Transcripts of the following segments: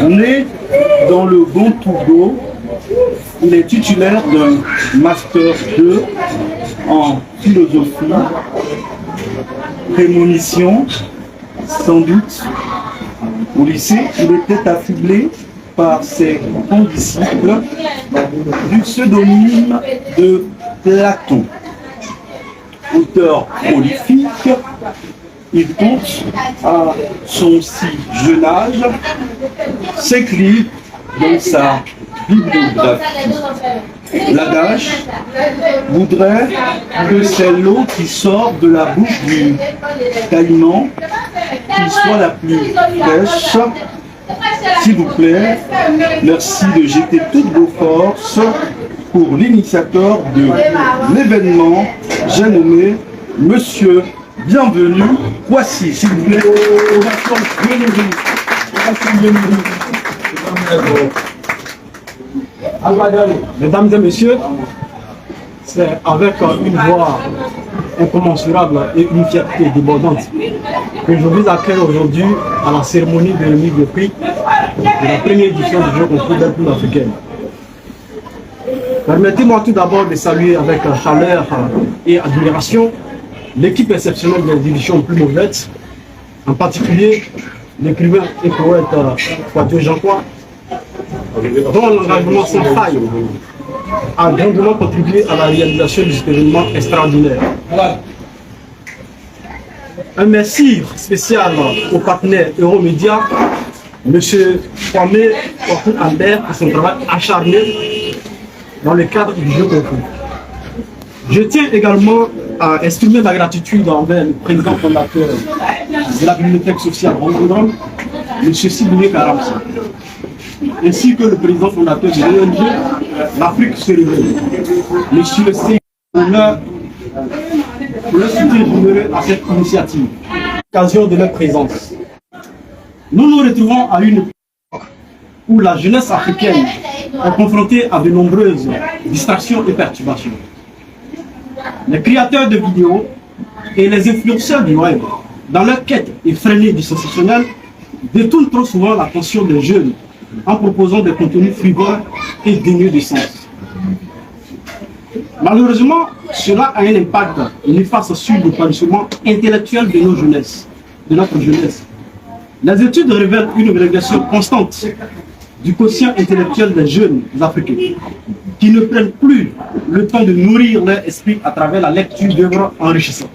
Né dans le Bon Togo, il est titulaire d'un Master 2 en philosophie, prémonition, sans doute. Au lycée, il était affublé par ses condisciples du pseudonyme de Platon. Auteur prolifique, il compte à son si jeune âge 5 livres dans sa bibliographie. L'adage voudrait que c'est l'eau qui sort de la bouche du caïman qui soit la plus fraîche. S'il vous plaît, merci de jeter toutes vos forces pour l'initiateur de l'événement. J'ai nommé Monsieur Bienvenu. Voici, s'il vous plaît, Mesdames et messieurs, c'est avec une voix incommensurable et une fierté débordante que je vous accueille aujourd'hui à la cérémonie de remise de prix de la première édition du jeu concours Belle Plume africaine. Permettez-moi tout d'abord de saluer avec chaleur et admiration l'équipe exceptionnelle des éditions Plume Violette, en particulier l'écrivain et poète Poitou Jean-Croix, dont l'engagement sans faille a grandement contribué à la réalisation de cet événement extraordinaire. Un merci spécial au partenaire Euromédia, M. Kwame Albert, pour son travail acharné dans le cadre du jeu concours. Je tiens également à exprimer ma gratitude envers le président fondateur de la bibliothèque sociale Rwanda, M. Siboué Karamsa, ainsi que le président fondateur de l'ONG L'Afrique se réveille, M. Sey, pour le soutien généreux à cette initiative, l'occasion de leur présence. Nous nous retrouvons à une époque où la jeunesse africaine est confrontée à de nombreuses distractions et perturbations. Les créateurs de vidéos et les influenceurs du web, dans leur quête effrénée du sensationnel, détournent trop souvent l'attention des jeunes en proposant des contenus frivoles et dénués de sens. Malheureusement, cela a un impact néfaste sur l'épanouissement intellectuel de nos jeunesses, de notre jeunesse. Les études révèlent une régression constante du quotient intellectuel des jeunes africains, qui ne prennent plus le temps de nourrir leur esprit à travers la lecture d'œuvres enrichissantes.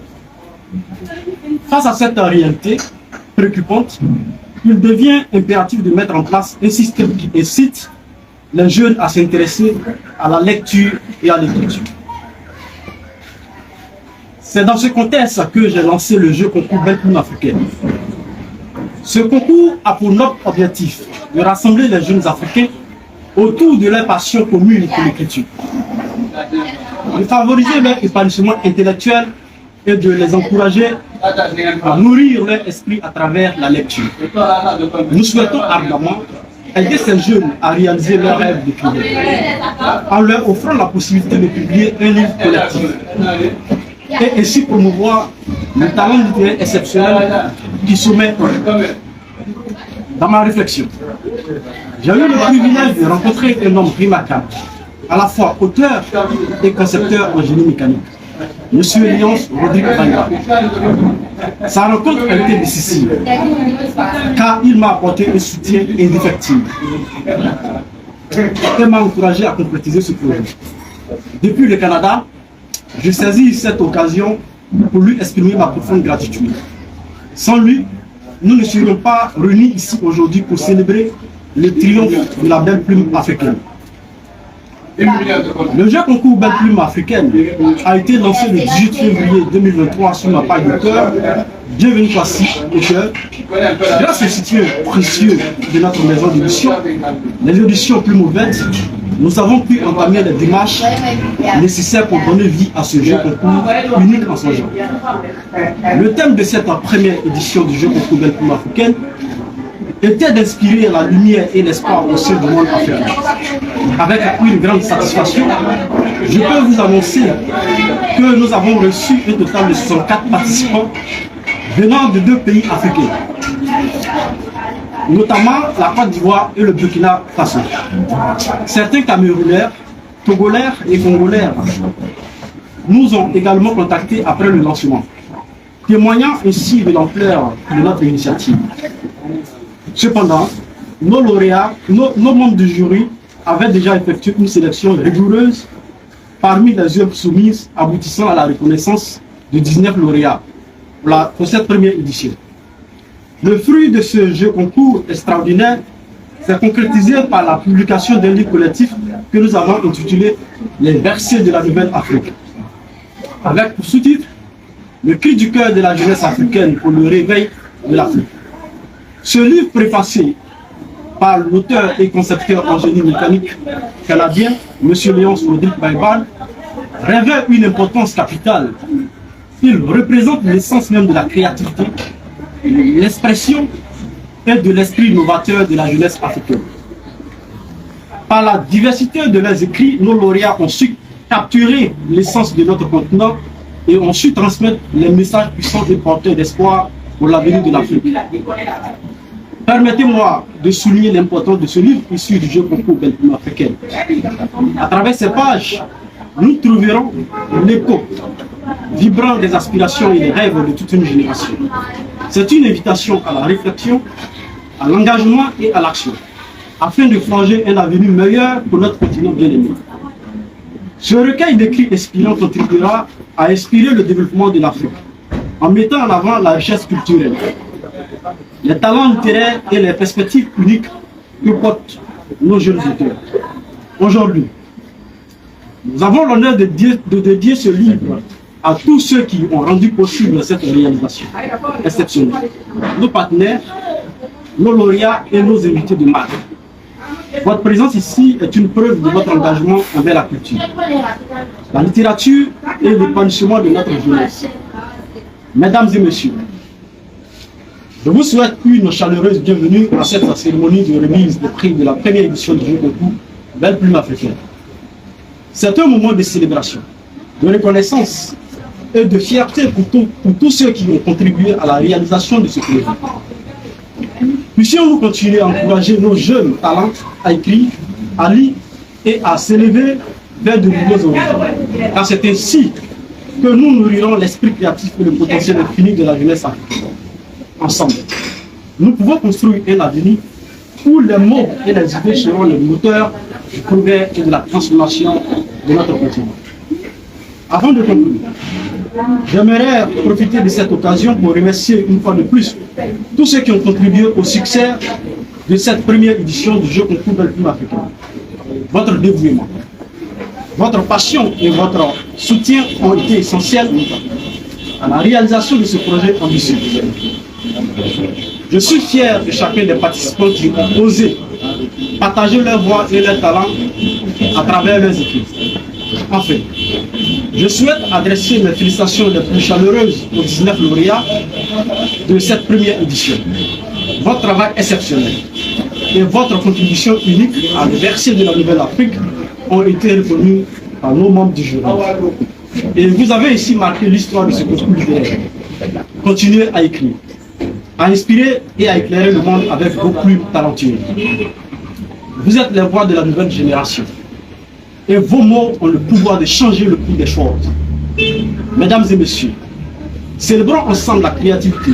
Face à cette réalité préoccupante, il devient impératif de mettre en place un système qui incite les jeunes à s'intéresser à la lecture et à l'écriture. C'est dans ce contexte que j'ai lancé le jeu concours Belle Plume africaine. Ce concours a pour notre objectif de rassembler les jeunes africains autour de leur passion commune pour l'écriture, de favoriser leur épanouissement intellectuel et de les encourager à nourrir leur esprit à travers la lecture. Nous souhaitons ardemment aider ces jeunes à réaliser leur rêve d'écrivain en leur offrant la possibilité de publier un livre collectif et ainsi promouvoir le talent littéraire exceptionnel qui sommet. Dans ma réflexion, j'ai eu le privilège de rencontrer un homme remarquable, à la fois auteur et concepteur en génie mécanique, M. Eliance Rodrigue Banga. Sa rencontre a été décisive, car il m'a apporté un soutien indéfectible et m'a encouragé à concrétiser ce projet. Depuis le Canada, je saisis cette occasion pour lui exprimer ma profonde gratitude. Sans lui, nous ne serions pas réunis ici aujourd'hui pour célébrer le triomphe de la Belle Plume africaine. Le jeu concours Belle Plume africaine a été lancé le 18 février 2023 sur ma page d'auteur. Bienvenue Kwasi, auteur. Grâce au soutien précieux de notre maison d'édition, les éditions Plume Ouvertes, nous avons pu entamer les démarches nécessaires pour donner vie à ce jeu concours unique en son genre. Le thème de cette première édition du jeu concours Belle Plume africaine était d'inspirer la lumière et l'espoir au sein du monde africain. Avec une grande satisfaction, je peux vous annoncer que nous avons reçu un total de 64 participants venant de 2 pays africains. notamment la Côte d'Ivoire et le Burkina Faso. Certains Camerounais, Togolais et Congolais nous ont également contactés après le lancement, témoignant ainsi de l'ampleur de notre initiative. Cependant, nos lauréats, nos membres du jury avaient déjà effectué une sélection rigoureuse parmi les œuvres soumises, aboutissant à la reconnaissance de 19 lauréats pour cette première édition. Le fruit de ce jeu concours extraordinaire s'est concrétisé par la publication d'un livre collectif que nous avons intitulé « Les versets de la Nouvelle Afrique », avec pour sous-titre « Le cri du cœur de la jeunesse africaine pour le réveil de l'Afrique ». Ce livre préfacé par l'auteur et concepteur en génie mécanique canadien, M. Léonce Rodrigue Baïbal, révèle une importance capitale. Il représente l'essence même de la créativité, l'expression et de l'esprit novateur de la jeunesse africaine. Par la diversité de leurs écrits, nos lauréats ont su capturer l'essence de notre continent et ont su transmettre les messages puissants et porteurs d'espoir pour l'avenir de l'Afrique. Permettez-moi de souligner l'importance de ce livre issu du jeu concours Belle-Plume africaine. À travers ces pages, nous trouverons l'écho vibrant des aspirations et des rêves de toute une génération. C'est une invitation à la réflexion, à l'engagement et à l'action, afin de forger un avenir meilleur pour notre continent bien-aimé. Ce recueil d'écrits inspirants contribuera à inspirer le développement de l'Afrique, en mettant en avant la richesse culturelle, les talents littéraires et les perspectives uniques que portent nos jeunes auteurs. Aujourd'hui, nous avons l'honneur de dédier ce livre à tous ceux qui ont rendu possible cette réalisation exceptionnelle. Nos partenaires, nos lauréats et nos invités de marque. Votre présence ici est une preuve de votre engagement envers la culture, la littérature et l'épanouissement de notre jeunesse. Mesdames et messieurs, je vous souhaite une chaleureuse bienvenue à cette cérémonie de remise des prix de la première édition du jeu concours Belle-Plume africaine. C'est un moment de célébration, de reconnaissance et de fierté pour tous ceux qui ont contribué à la réalisation de ce projet. Puissions-nous continuer à encourager nos jeunes talents à écrire, à lire et à s'élever vers de nouveaux horizons. Car c'est ainsi que nous nourrirons l'esprit créatif et le potentiel infini de la jeunesse africaine. Ensemble, nous pouvons construire un avenir où les mots et les idées seront les moteurs du progrès et de la transformation de notre continent. Avant de conclure, j'aimerais profiter de cette occasion pour remercier une fois de plus tous ceux qui ont contribué au succès de cette première édition du jeu concours Belle-Plume africaine. Votre dévouement, votre passion et votre soutien ont été essentiels à la réalisation de ce projet ambitieux. Je suis fier de chacun des participants qui ont osé partager leur voix et leurs talents à travers leurs écrits. Enfin, je souhaite adresser mes félicitations les plus chaleureuses aux 19 lauréats de cette première édition. Votre travail exceptionnel et votre contribution unique à verser de la Nouvelle Afrique ont été reconnus par nos membres du jury. Et vous avez ici marqué l'histoire de ce concours littéraire. Continuez à écrire, à inspirer et à éclairer le monde avec vos plumes talentueuses. Vous êtes les voix de la nouvelle génération. Et vos mots ont le pouvoir de changer le cours des choses. Mesdames et messieurs, célébrons ensemble la créativité,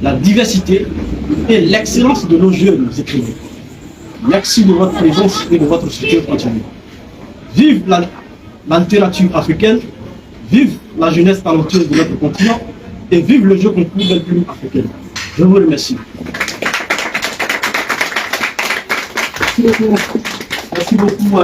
la diversité et l'excellence de nos jeunes écrivains. Merci de votre présence et de votre soutien continu. Vive la littérature africaine, vive la jeunesse talentueuse de notre continent et vive le jeu concours Belle-Plume africaine. Je vous remercie. Merci beaucoup.